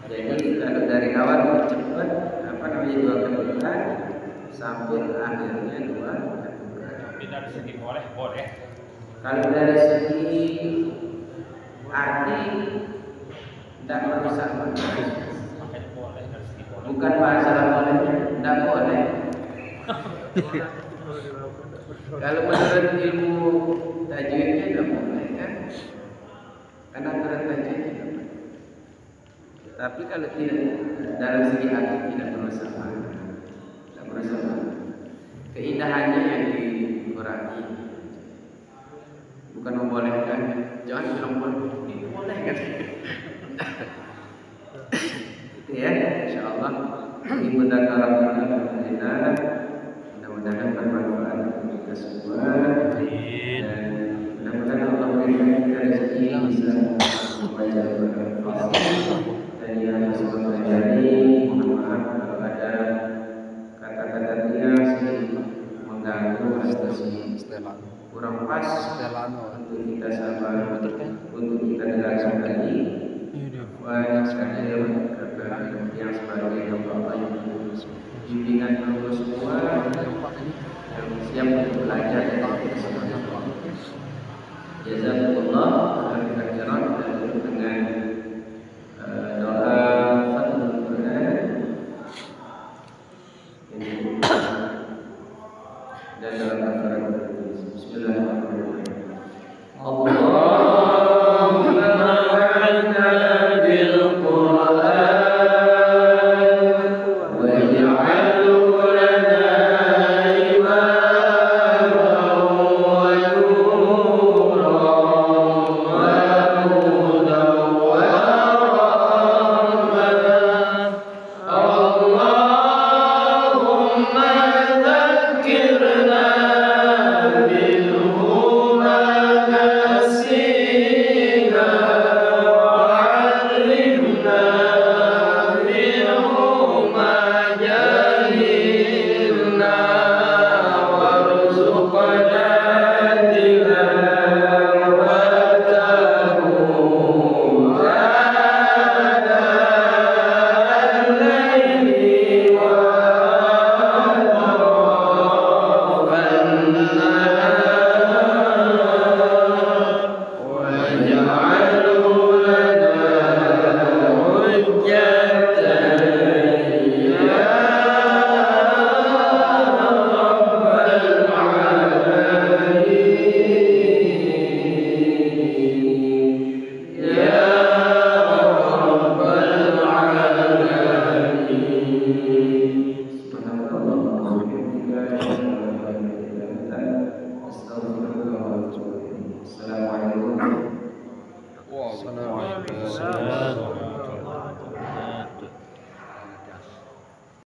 jadi kalau dari awal cepat apa namanya 2 kedudukan sampai akhirnya 2 kedudukan. Tapi dari segi boleh. Kalau dari segi arti tidak merusak Makanya boleh dari segi boleh. bukan masalah bolehnya tidak boleh. Kalau menurut ilmu tajwidnya tidak boleh kan? Karena aturan tajwidnya tidak boleh. Tapi kalau tidak dalam segi arti tidak merusak makna. Tidak merusak makna. Keindahannya yang dikurangi. Bukan membolehkan. Jangan bilang boleh. Ini boleh kan? Itu ya, insyaallah. Ini mudzakarah kita. Mudah-mudahan bermanfaat untuk kita semua. Dan mudah-mudahan Allah memberikan kita rezeki bisa membaca Al-Qur'an. Dan yang bisa mempelajari, mohon maaf kalau ada kata-kata dia sedikit mengganggu atau Setelan. kurang pas Setelano. untuk kita sabar, untuk kita dengarkan tadi. Banyak sekali yang sebagai Allah yang bimbingan Allah semua yang siap untuk belajar dan kita semuanya. Jazakumullah khairan dan dengan doa Fathul Quran ini dan dalam kafarat Bismillahirrahmanirrahim. Allahumma ma'ana bil Quran waj'alhu lana imaman wa nuran wa hudan wa rahmatan. Allahumma dhakkirna minhu ma nasina wa'allimna minhu ma jahilna warzuqna